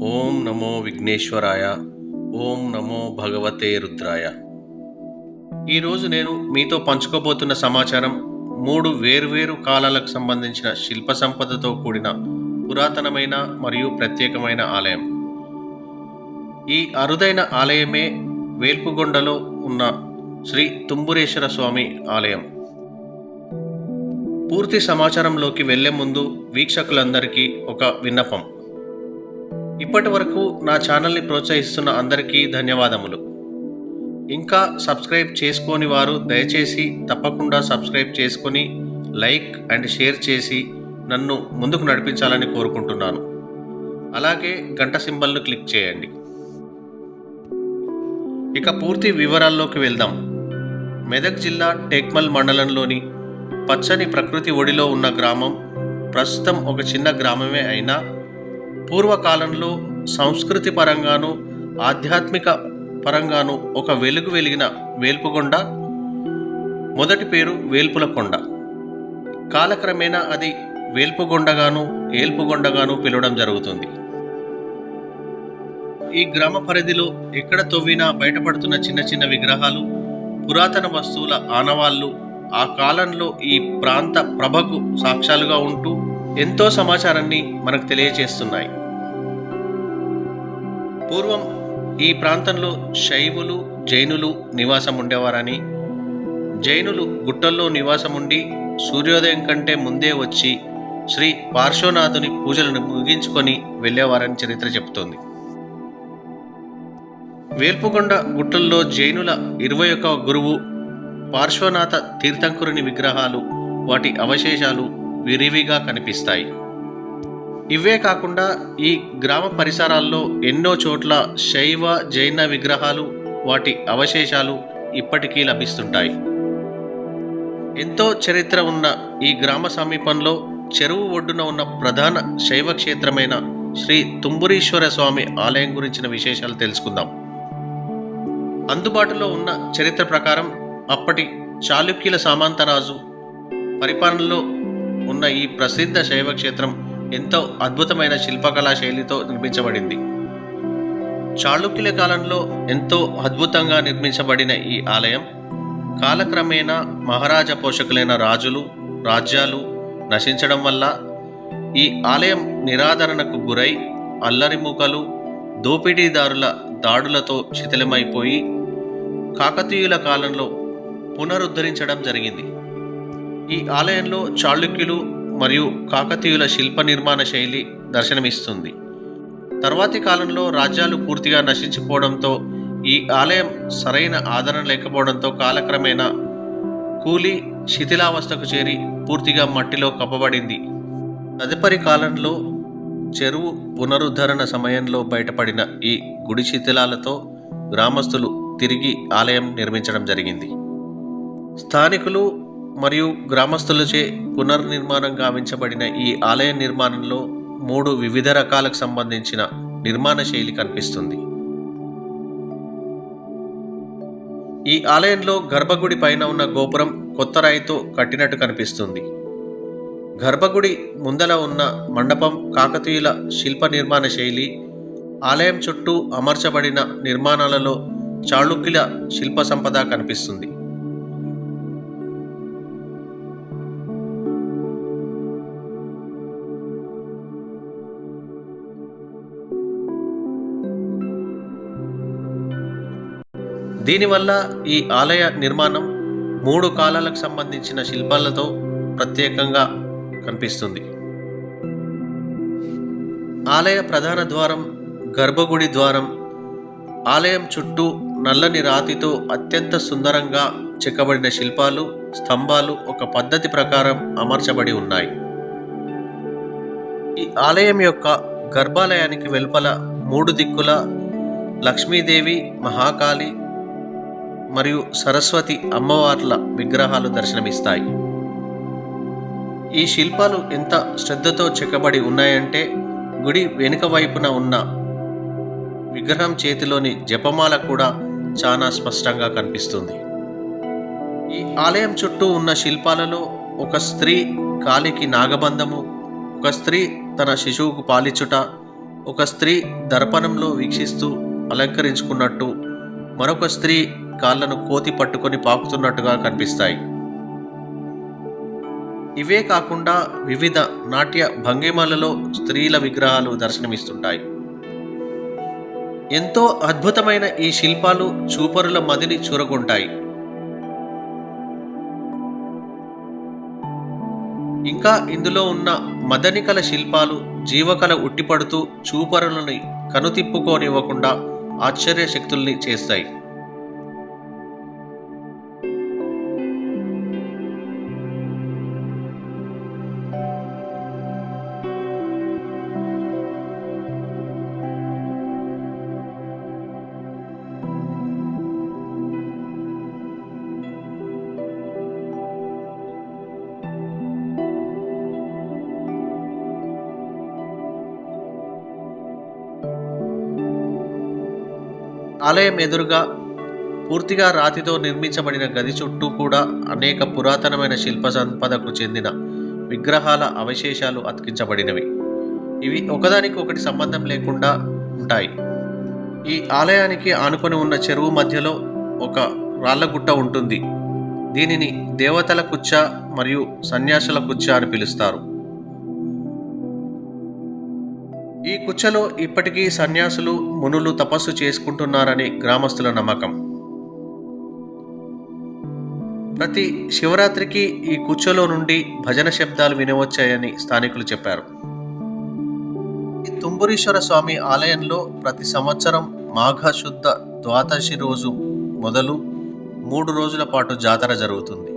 ఓం నమో విఘ్నేశ్వరాయ. ఓం నమో భగవతే రుద్రాయ. ఈరోజు నేను మీతో పంచుకోబోతున్న సమాచారం 3 వేర్వేరు కాలాలకు సంబంధించిన శిల్ప సంపదతో కూడిన పురాతనమైన మరియు ప్రత్యేకమైన ఆలయం. ఈ అరుదైన ఆలయమే వేల్పుగొండలో ఉన్న శ్రీ తుంబురేశ్వర స్వామి ఆలయం. పూర్తి సమాచారంలోకి వెళ్లే ముందు వీక్షకులందరికీ ఒక విన్నపం. ఇప్పటి వరకు నా ఛానల్ని ప్రోత్సహిస్తున్న అందరికీ ధన్యవాదములు. ఇంకా సబ్స్క్రైబ్ చేసుకోని వారు దయచేసి తప్పకుండా సబ్స్క్రైబ్ చేసుకొని లైక్ అండ్ షేర్ చేసి నన్ను ముందుకు నడిపించాలని కోరుకుంటున్నాను. అలాగే గంట సింబల్ను క్లిక్ చేయండి. ఇక పూర్తి వివరాల్లోకి వెళ్దాం. మెదక్ జిల్లా టేక్మల్ మండలంలోని పచ్చని ప్రకృతి ఒడిలో ఉన్న గ్రామం ప్రస్తుతం ఒక చిన్న గ్రామమే అయినా పూర్వకాలంలో సంస్కృతి పరంగాను ఆధ్యాత్మిక పరంగాను ఒక వెలుగు వెలిగిన వేల్పుగొండ. మొదటి పేరు వేల్పులకొండ. కాలక్రమేణా అది వేల్పుగొండగాను ఏల్పుగొండగాను పిలవడం జరుగుతుంది. ఈ గ్రామ పరిధిలో ఎక్కడ తవ్వినా బయటపడుతున్న చిన్న చిన్న విగ్రహాలు, పురాతన వస్తువుల ఆనవాళ్లు ఆ కాలంలో ఈ ప్రాంత ప్రభకు సాక్ష్యాలుగా ఉంటూ ఎంతో సమాచారాన్ని మనకు తెలియజేస్తున్నాయి. పూర్వం ఈ ప్రాంతంలో శైవులు, జైనులు నివాసం ఉండేవారని, జైనులు గుట్టల్లో నివాసం ఉండి సూర్యోదయం కంటే ముందే వచ్చి శ్రీ పార్శ్వనాథుని పూజలను ముగించుకొని వెళ్ళేవారని చరిత్ర చెబుతోంది. వేల్పుగొండ గుట్టల్లో జైనుల 21వ గురువు పార్శ్వనాథ తీర్థంకురుని విగ్రహాలు, వాటి అవశేషాలు విరివిగా కనిపిస్తాయి. ఇవే కాకుండా ఈ గ్రామ పరిసరాల్లో ఎన్నో చోట్ల శైవ జైన విగ్రహాలు, వాటి అవశేషాలు ఇప్పటికీ లభిస్తుంటాయి. ఎంతో చరిత్ర ఉన్న ఈ గ్రామ సమీపంలో చెరువు ఒడ్డున ఉన్న ప్రధాన శైవ క్షేత్రమైన శ్రీ తుంబురీశ్వర స్వామి ఆలయం గురించిన విశేషాలు తెలుసుకుందాం. అందుబాటులో ఉన్న చరిత్ర ప్రకారం అప్పటి చాళుక్యుల సామంతరాజు పరిపాలనలో ఉన్న ఈ ప్రసిద్ధ శైవ క్షేత్రం ఎంతో అద్భుతమైన శిల్పకళా శైలితో నిర్మించబడింది. చాళుక్యుల కాలంలో ఎంతో అద్భుతంగా నిర్మించబడిన ఈ ఆలయం కాలక్రమేణా మహారాజా పోషకులైన రాజులు, రాజ్యాలు నశించడం వల్ల ఈ ఆలయం నిరాదరణకు గురై అల్లరిమూకలు, దోపిడీదారుల దాడులతో శిథిలమైపోయి కాకతీయుల కాలంలో పునరుద్ధరించడం జరిగింది. ఈ ఆలయంలో చాళుక్యులు మరియు కాకతీయుల శిల్ప నిర్మాణ శైలి దర్శనమిస్తుంది. తర్వాతి కాలంలో రాజ్యాలు పూర్తిగా నశించిపోవడంతో ఈ ఆలయం సరైన ఆదరణ లేకపోవడంతో కాలక్రమేణా కూలి శిథిలావస్థకు చేరి పూర్తిగా మట్టిలో కప్పబడింది. తదుపరి కాలంలో చెరువు పునరుద్ధరణ సమయంలో బయటపడిన ఈ గుడి శిథిలాలతో గ్రామస్తులు తిరిగి ఆలయం నిర్మించడం జరిగింది. స్థానికులు మరియు గ్రామస్తులచే పునర్నిర్మాణం గావించబడిన ఈ ఆలయ నిర్మాణంలో 3 వివిధ రకాలకు సంబంధించిన నిర్మాణ శైలి కనిపిస్తుంది. ఈ ఆలయంలో గర్భగుడి పైన ఉన్న గోపురం కొత్త రాయితో కట్టినట్టు కనిపిస్తుంది. గర్భగుడి ముందల ఉన్న మండపం కాకతీయుల శిల్ప నిర్మాణ శైలి, ఆలయం చుట్టూ అమర్చబడిన నిర్మాణాలలో చాళుక్యుల శిల్ప సంపద కనిపిస్తుంది. దీనివల్ల ఈ ఆలయ నిర్మాణం 3 కాలాలకు సంబంధించిన శిల్పాలతో ప్రత్యేకంగా కనిపిస్తుంది. ఆలయ ప్రధాన ద్వారం, గర్భగుడి ద్వారం, ఆలయం చుట్టూ నల్లని రాతితో అత్యంత సుందరంగా చెక్కబడిన శిల్పాలు, స్తంభాలు ఒక పద్ధతి ప్రకారం అమర్చబడి ఉన్నాయి. ఈ ఆలయం యొక్క గర్భాలయానికి వెలుపల 3 దిక్కుల లక్ష్మీదేవి, మహాకాళి మరియు సరస్వతి అమ్మవార్ల విగ్రహాలు దర్శనమిస్తాయి. ఈ శిల్పాలు ఎంత శ్రద్ధతో చెక్కబడి ఉన్నాయంటే గుడి వెనుక వైపున ఉన్న విగ్రహం చేతిలోని జపమాల కూడా చాలా స్పష్టంగా కనిపిస్తుంది. ఈ ఆలయం చుట్టూ ఉన్న శిల్పాలలో ఒక స్త్రీ కాలికి నాగబంధము, ఒక స్త్రీ తన శిశువుకు పాలిచ్చుట, ఒక స్త్రీ దర్పణంలో వీక్షిస్తూ అలంకరించుకున్నట్టు, మరొక స్త్రీ కాళ్లను కోతి పట్టుకొని పాకుతున్నట్టుగా కనిపిస్తాయి. ఇవే కాకుండా వివిధ నాట్య భంగిమలలో స్త్రీల విగ్రహాలు దర్శనమిస్తుంటాయి. ఎంతో అద్భుతమైన ఈ శిల్పాలు చూపరుల మదిని చూరగొంటాయి. ఇంకా ఇందులో ఉన్న మదనికల శిల్పాలు జీవకళ ఉట్టిపడుతూ చూపరులని కనుతిప్పుకోనివ్వకుండా ఆశ్చర్య శక్తుల్ని చేస్తాయి. ఆలయం ఎదురుగా పూర్తిగా రాతితో నిర్మించబడిన గది చుట్టూ కూడా అనేక పురాతనమైన శిల్ప సంపదకు చెందిన విగ్రహాల అవశేషాలు అతికించబడినవి. ఇవి ఒకదానికి ఒకటి సంబంధం లేకుండా ఉంటాయి. ఈ ఆలయానికి ఆనుకొని ఉన్న చెరువు మధ్యలో ఒక రాళ్లగుట్ట ఉంటుంది. దీనిని దేవతల కుచ్చ మరియు సన్యాసుల కుచ్చ అని పిలుస్తారు. ఈ కుచ్చలో ఇప్పటికీ సన్యాసులు మునులు తపస్సు చేసుకుంటున్నారని గ్రామస్తుల నమ్మకం. ప్రతి శివరాత్రికి ఈ కుచ్చలో నుండి భజన శబ్దాలు వినవచ్చాయని స్థానికులు చెప్పారు. ఈ తుంబురీశ్వర స్వామి ఆలయంలో ప్రతి సంవత్సరం మాఘ శుద్ధ ద్వాదశి రోజు మొదలు 3 రోజుల పాటు జాతర జరుగుతుంది.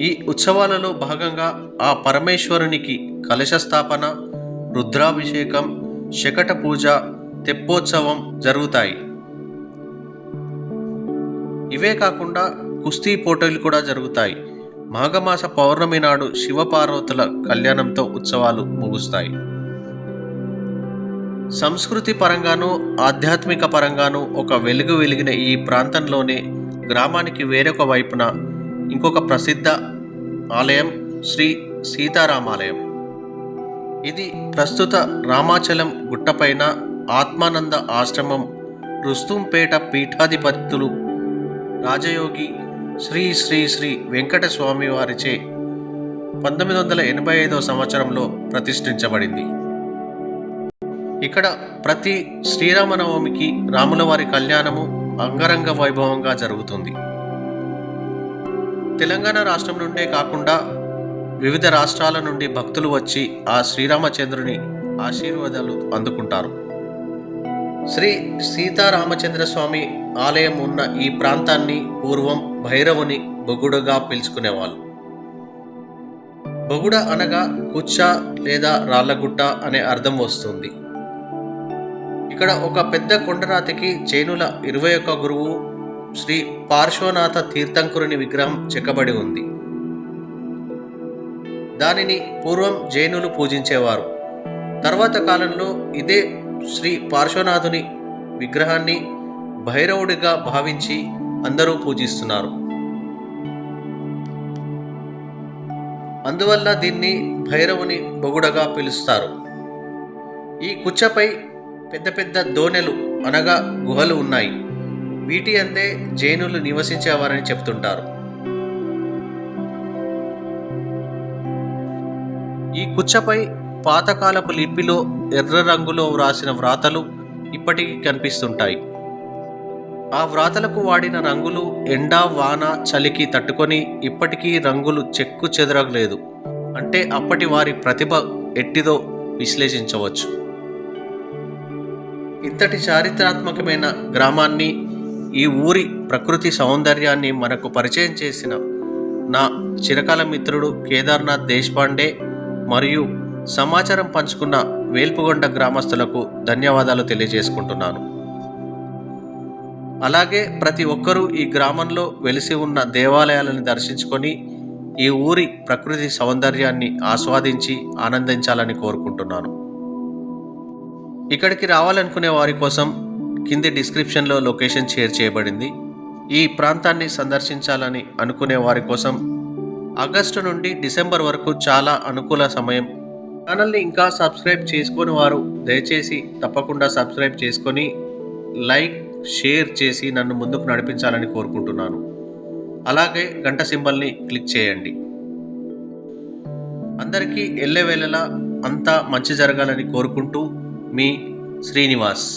ఈ ఉత్సవాలలో భాగంగా ఆ పరమేశ్వరునికి కలశ స్థాపన, రుద్రాభిషేకం, శకట పూజ, తెప్పోత్సవం జరుగుతాయి. ఇవే కాకుండా కుస్తీ పోటీలు కూడా జరుగుతాయి. మాఘమాస పౌర్ణమి నాడు శివపార్వతుల కళ్యాణంతో ఉత్సవాలు ముగుస్తాయి. సంస్కృతి పరంగానూ ఆధ్యాత్మిక పరంగానూ ఒక వెలుగు వెలిగిన ఈ ప్రాంతంలోనే గ్రామానికి వేరొక వైపున ఇంకొక ప్రసిద్ధ ఆలయం శ్రీ సీతారామాలయం. ఇది ప్రస్తుత రామాచలం గుట్టపైన ఆత్మానంద ఆశ్రమం రుస్తుంపేట పీఠాధిపతులు రాజయోగి శ్రీ శ్రీ శ్రీ వెంకట స్వామి వారిచే 1985 సంవత్సరంలో ప్రతిష్ఠించబడింది. ఇక్కడ ప్రతి శ్రీరామనవమికి రాములవారి కళ్యాణము అంగరంగ వైభవంగా జరుగుతుంది. తెలంగాణ రాష్ట్రం నుండే కాకుండా వివిధ రాష్ట్రాల నుండి భక్తులు వచ్చి ఆ శ్రీరామచంద్రుని ఆశీర్వాదాలు అందుకుంటారు. శ్రీ సీతారామచంద్ర స్వామి ఆలయం ఉన్న ఈ ప్రాంతాన్ని పూర్వం భైరవుని బొగుడుగా పిలుచుకునేవాళ్ళు. బొగుడ అనగా కుచ్చ లేదా రాళ్లగుట్ట అనే అర్థం వస్తుంది. ఇక్కడ ఒక పెద్ద కొండరాతికి జైనుల 21 గురువు శ్రీ పార్శ్వనాథ తీర్థంకురుని విగ్రహం చెక్కబడి ఉంది. దానిని పూర్వం జైనులు పూజించేవారు. తర్వాత కాలంలో ఇదే శ్రీ పార్శ్వనాథుని విగ్రహాన్ని భైరవుడిగా భావించి అందరూ పూజిస్తున్నారు. అందువల్ల దీన్ని భైరవుని బొగుడగా పిలుస్తారు. ఈ కుచ్చపై పెద్ద పెద్ద దోణెలు అనగా గుహలు ఉన్నాయి. వీటి అందే జైనులు నివసించేవారని చెప్తుంటారు. ఈ కుచ్చపై పాతకాలపు లిపిలో ఎర్ర రంగులో వ్రాసిన వ్రాతలు ఇప్పటికీ కనిపిస్తుంటాయి. ఆ వ్రాతలకు వాడిన రంగులు ఎండ, వాన, చలికి తట్టుకొని ఇప్పటికీ రంగులు చెక్కు చెదరలేదు. అంటే అప్పటి వారి ప్రతిభ ఎట్టిదో విశ్లేషించవచ్చు. ఇంతటి చారిత్రాత్మకమైన గ్రామాన్ని, ఈ ఊరి ప్రకృతి సౌందర్యాన్ని మనకు పరిచయం చేసిన నా చిరకాల మిత్రుడు కేదార్నాథ్ దేశపాండే మరియు సమాచారం పంచుకున్న వేల్పుగొండ గ్రామస్తులకు ధన్యవాదాలు తెలియజేసుకుంటున్నాను. అలాగే ప్రతి ఒక్కరూ ఈ గ్రామంలో వెలిసి ఉన్న దేవాలయాలను దర్శించుకొని ఈ ఊరి ప్రకృతి సౌందర్యాన్ని ఆస్వాదించి ఆనందించాలని కోరుకుంటున్నాను. ఇక్కడికి రావాలనుకునే వారి కోసం కింది డిస్క్రిప్షన్లో లొకేషన్ షేర్ చేయబడింది. ఈ ప్రాంతాన్ని సందర్శించాలని అనుకునే వారి కోసం ఆగస్టు నుండి డిసెంబర్ వరకు చాలా అనుకూల సమయం. ఛానల్ని ఇంకా సబ్స్క్రైబ్ చేసుకొని వారు దయచేసి తప్పకుండా సబ్స్క్రైబ్ చేసుకొని లైక్ షేర్ చేసి నన్ను ముందుకు నడిపించాలని కోరుకుంటున్నాను. అలాగే గంట సింబల్ని క్లిక్ చేయండి. అందరికీ ఎల్లవేళలా అంతా మంచి జరగాలని కోరుకుంటూ మీ శ్రీనివాస్.